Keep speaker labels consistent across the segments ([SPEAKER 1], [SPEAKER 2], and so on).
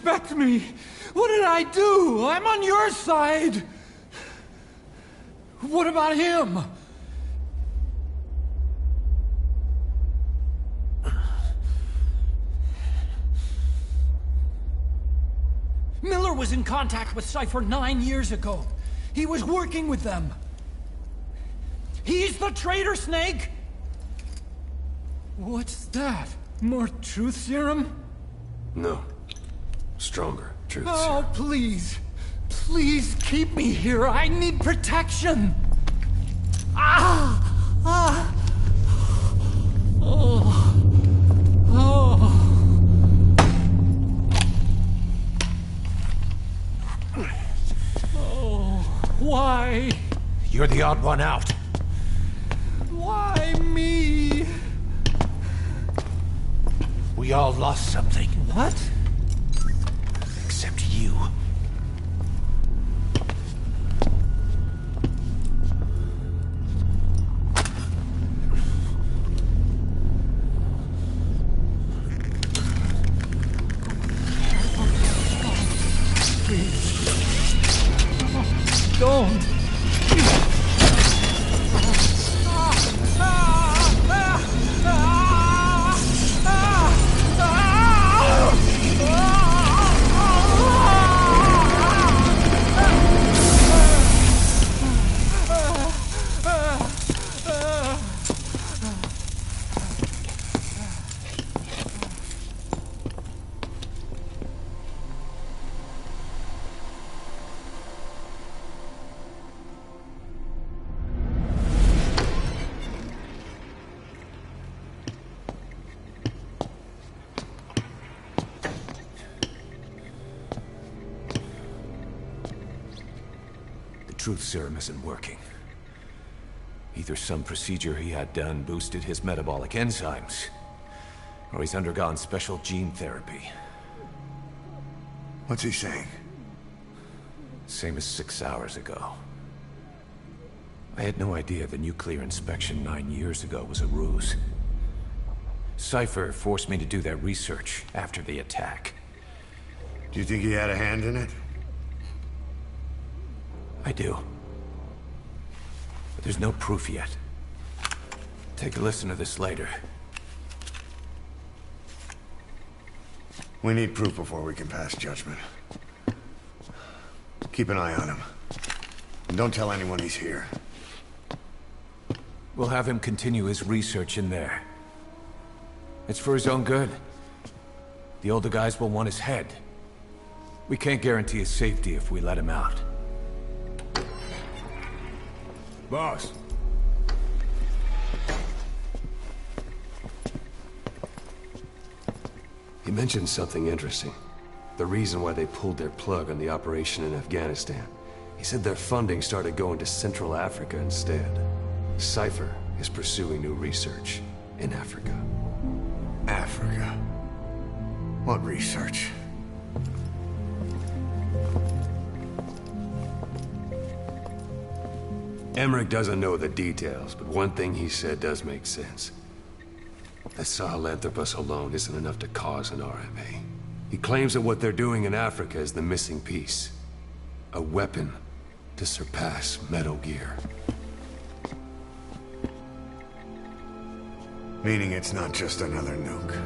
[SPEAKER 1] respect me? What did I do? I'm on your side. What about him? Miller was in contact with Cypher 9 years ago. He was working with them. He's the traitor, Snake! What's that? More truth serum?
[SPEAKER 2] No. Stronger truth serum.
[SPEAKER 1] Oh, please. Please keep me here. I need protection. Ah! Ah! Oh. Oh. Oh. Why?
[SPEAKER 2] You're the odd one out.
[SPEAKER 1] Why me?
[SPEAKER 2] We all lost something.
[SPEAKER 1] What?
[SPEAKER 2] Except you.
[SPEAKER 1] Please. Don't.
[SPEAKER 2] Truth serum isn't working. Either some procedure he had done boosted his metabolic enzymes, or he's undergone special gene therapy.
[SPEAKER 3] What's he saying?
[SPEAKER 2] Same as 6 hours ago. I had no idea the nuclear inspection 9 years ago was a ruse. Cypher forced me to do that research after the attack.
[SPEAKER 3] Do you think he had a hand in it?
[SPEAKER 2] I do. But there's no proof yet. Take a listen to this later.
[SPEAKER 3] We need proof before we can pass judgment. Keep an eye on him. And don't tell anyone he's here.
[SPEAKER 2] We'll have him continue his research in there. It's for his own good. The older guys will want his head. We can't guarantee his safety if we let him out.
[SPEAKER 4] Boss.
[SPEAKER 5] He mentioned something interesting. The reason why they pulled their plug on the operation in Afghanistan. He said their funding started going to Central Africa instead. Cypher is pursuing new research in Africa.
[SPEAKER 3] Africa? What research?
[SPEAKER 5] Emmerich doesn't know the details, but one thing he said does make sense. That Sahelanthropus alone isn't enough to cause an RMA. He claims that what they're doing in Africa is the missing piece. A weapon to surpass Metal Gear.
[SPEAKER 3] Meaning it's not just another nuke.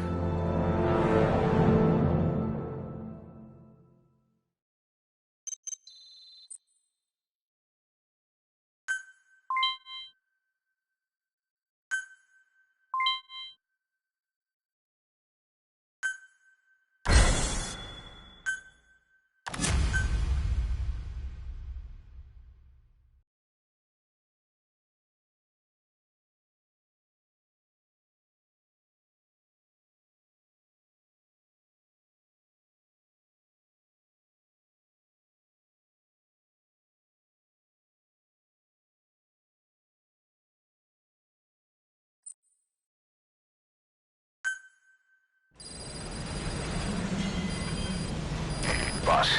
[SPEAKER 6] Boss,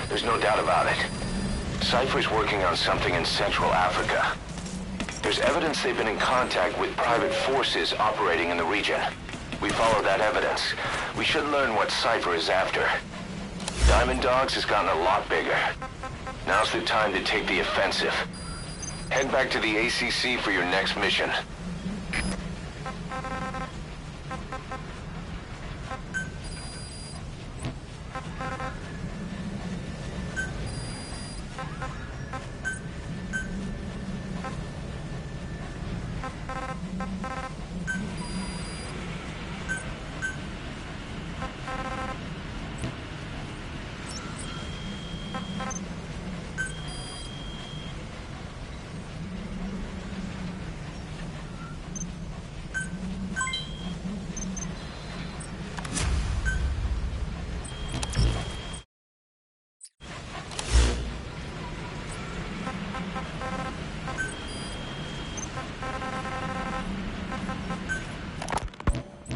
[SPEAKER 6] there's no doubt about it. Cypher's working on something in Central Africa. There's evidence they've been in contact with private forces operating in the region. We follow that evidence. We should learn what Cypher is after. Diamond Dogs has gotten a lot bigger. Now's the time to take the offensive. Head back to the ACC for your next mission.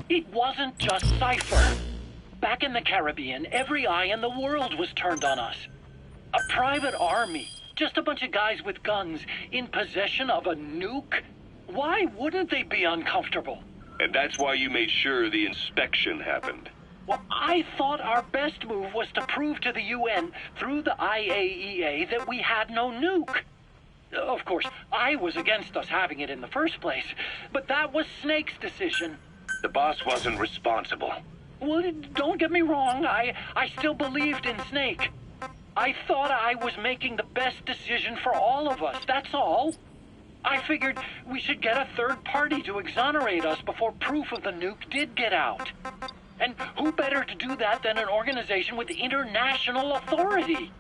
[SPEAKER 7] It wasn't just Cypher. Back in the Caribbean, every eye in the world was turned on us. A private army, just a bunch of guys with guns, in possession of a nuke? Why wouldn't they be uncomfortable?
[SPEAKER 5] And that's why you made sure the inspection happened.
[SPEAKER 7] Well, I thought our best move was to prove to the UN through the IAEA that we had no nuke. Of course, I was against us having it in the first place, but that was Snake's decision.
[SPEAKER 6] The boss wasn't responsible.
[SPEAKER 7] Well, don't get me wrong, I still believed in Snake. I thought I was making the best decision for all of us, that's all. I figured we should get a third party to exonerate us before proof of the nuke did get out. And who better to do that than an organization with international authority?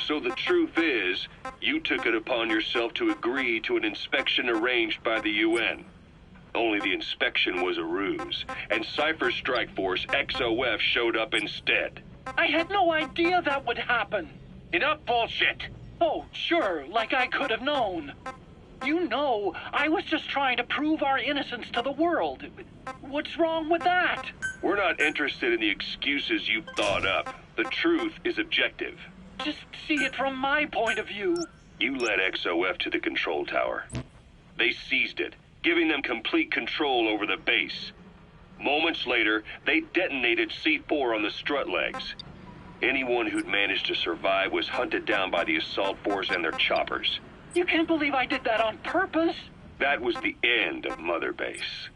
[SPEAKER 5] So the truth is, you took it upon yourself to agree to an inspection arranged by the UN. Only the inspection was a ruse, and Cypher's strike force, XOF, showed up instead.
[SPEAKER 7] I had no idea that would happen.
[SPEAKER 6] Enough bullshit!
[SPEAKER 7] Oh, sure, like I could have known. You know, I was just trying to prove our innocence to the world. What's wrong with that?
[SPEAKER 5] We're not interested in the excuses you've thought up. The truth is objective.
[SPEAKER 7] Just see it from my point of view.
[SPEAKER 5] You led XOF to the control tower. They seized it, giving them complete control over the base. Moments later, they detonated C4 on the strut legs. Anyone who'd managed to survive was hunted down by the assault force and their choppers.
[SPEAKER 7] You can't believe I did that on purpose.
[SPEAKER 5] That was the end of Mother Base.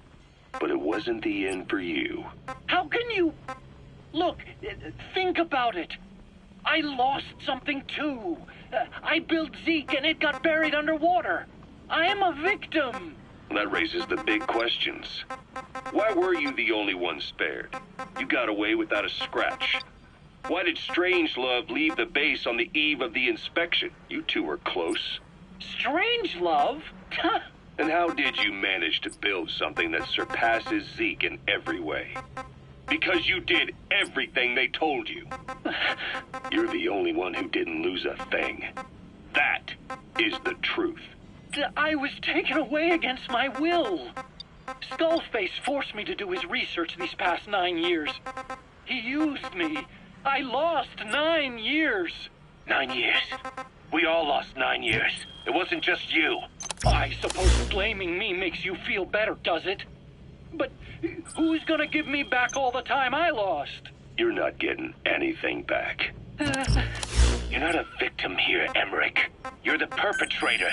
[SPEAKER 5] But it wasn't the end for you.
[SPEAKER 7] How can you... Look, think about it. I lost something too. I built Zeke and it got buried underwater. I am a victim.
[SPEAKER 5] That raises the big questions. Why were you the only one spared? You got away without a scratch. Why did Strangelove leave the base on the eve of the inspection? You two were close.
[SPEAKER 7] Strangelove?
[SPEAKER 5] And how did you manage to build something that surpasses Zeke in every way? Because you did everything they told you. You're the only one who didn't lose a thing. That is the truth.
[SPEAKER 7] I was taken away against my will. Skullface forced me to do his research these past 9 years. He used me. I lost 9 years.
[SPEAKER 6] 9 years. We all lost 9 years. It wasn't just you.
[SPEAKER 7] I suppose blaming me makes you feel better, does it? But who's gonna give me back all the time I lost?
[SPEAKER 5] You're not getting anything back.
[SPEAKER 6] You're not a victim here, Emmerich. You're the perpetrator.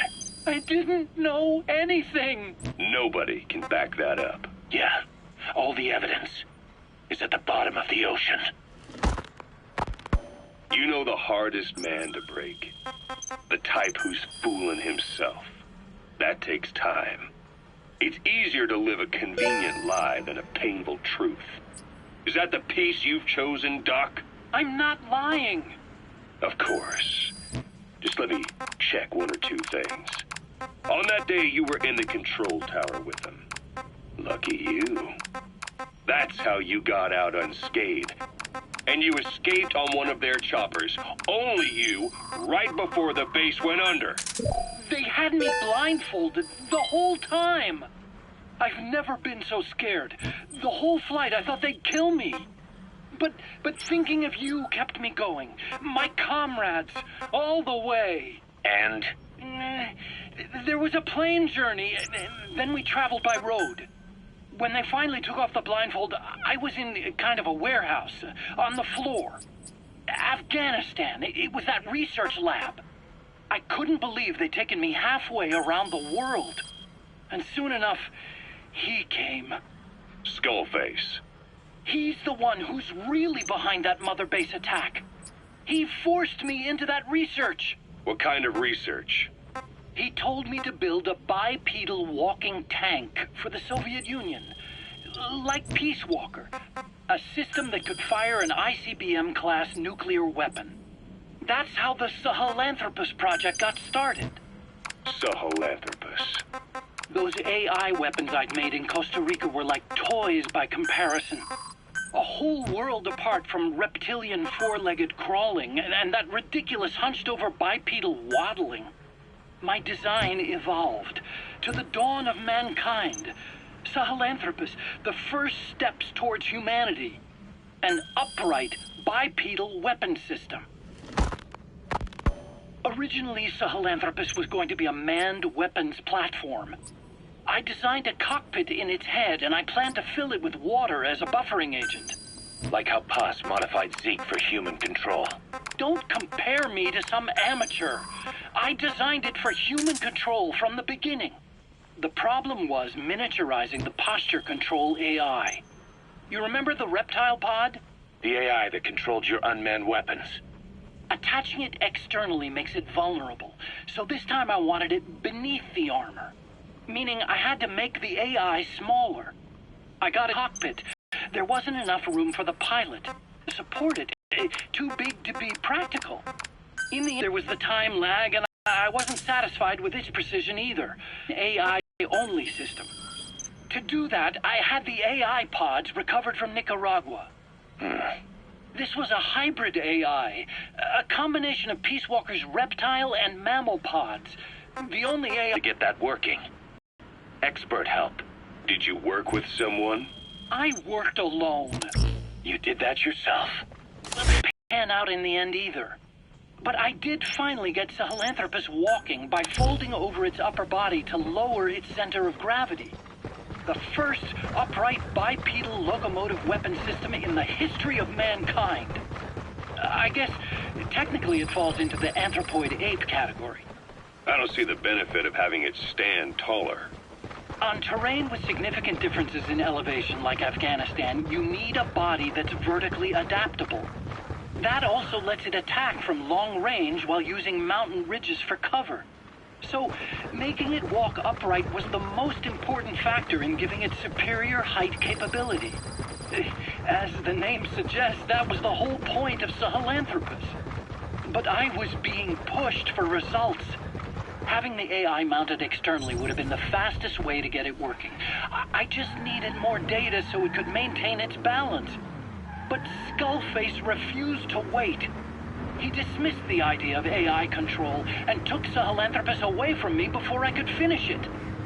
[SPEAKER 7] I didn't know anything.
[SPEAKER 5] Nobody can back that up.
[SPEAKER 6] Yeah, all the evidence is at the bottom of the ocean.
[SPEAKER 5] You know the hardest man to break. The type who's fooling himself. That takes time. It's easier to live a convenient lie than a painful truth. Is that the piece you've chosen, Doc?
[SPEAKER 7] I'm not lying.
[SPEAKER 5] Of course. Just let me check one or two things. On that day, you were in the control tower with them. Lucky you. That's how you got out unscathed. And you escaped on one of their choppers. Only you, right before the base went under.
[SPEAKER 7] They had me blindfolded the whole time. I've never been so scared. The whole flight, I thought they'd kill me. But thinking of you kept me going. My comrades, all the way.
[SPEAKER 6] And?
[SPEAKER 7] There was a plane journey, then we traveled by road. When they finally took off the blindfold, I was in kind of a warehouse, on the floor. Afghanistan. It was that research lab. I couldn't believe they'd taken me halfway around the world. And soon enough, he came.
[SPEAKER 6] Skullface.
[SPEAKER 7] He's the one who's really behind that Mother Base attack. He forced me into that research.
[SPEAKER 6] What kind of research?
[SPEAKER 7] He told me to build a bipedal walking tank for the Soviet Union. Like Peace Walker. A system that could fire an ICBM-class nuclear weapon. That's how the Sahelanthropus project got started.
[SPEAKER 6] Sahelanthropus.
[SPEAKER 7] Those AI weapons I'd made in Costa Rica were like toys by comparison. A whole world apart from reptilian four-legged crawling and that ridiculous hunched-over bipedal waddling. My design evolved. To the dawn of mankind. Sahelanthropus, the first steps towards humanity. An upright, bipedal weapon system. Originally, Sahelanthropus was going to be a manned weapons platform. I designed a cockpit in its head, and I planned to fill it with water as a buffering agent.
[SPEAKER 6] Like how Paz modified Zeke for human control.
[SPEAKER 7] Don't compare me to some amateur. I designed it for human control from the beginning. The problem was miniaturizing the posture control AI. You remember the reptile pod?
[SPEAKER 6] The AI that controlled your unmanned weapons.
[SPEAKER 7] Attaching it externally makes it vulnerable, so this time I wanted it beneath the armor. Meaning I had to make the AI smaller. I got a cockpit. There wasn't enough room for the pilot to support it. Too big to be practical. In the end, there was the time lag, and I wasn't satisfied with its precision either. AI-only system. To do that, I had the AI pods recovered from Nicaragua. This was a hybrid AI, a combination of Peace Walker's reptile and mammal pods. The only AI
[SPEAKER 6] to get that working. Expert help. Did you work with someone?
[SPEAKER 7] I worked alone.
[SPEAKER 6] You did that yourself?
[SPEAKER 7] Didn't pan out in the end either. But I did finally get Sahelanthropus walking by folding over its upper body to lower its center of gravity. The first upright bipedal locomotive weapon system in the history of mankind. I guess technically it falls into the anthropoid ape category.
[SPEAKER 6] I don't see the benefit of having it stand taller.
[SPEAKER 7] On terrain with significant differences in elevation like Afghanistan, you need a body that's vertically adaptable. That also lets it attack from long range while using mountain ridges for cover. So, making it walk upright was the most important factor in giving it superior height capability. As the name suggests, that was the whole point of Sahelanthropus. But I was being pushed for results. Having the AI mounted externally would have been the fastest way to get it working. I just needed more data so it could maintain its balance. But Skullface refused to wait. He dismissed the idea of AI control and took Sahelanthropus away from me before I could finish it.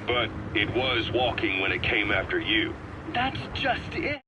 [SPEAKER 6] But it was walking when it came after you.
[SPEAKER 7] That's just it.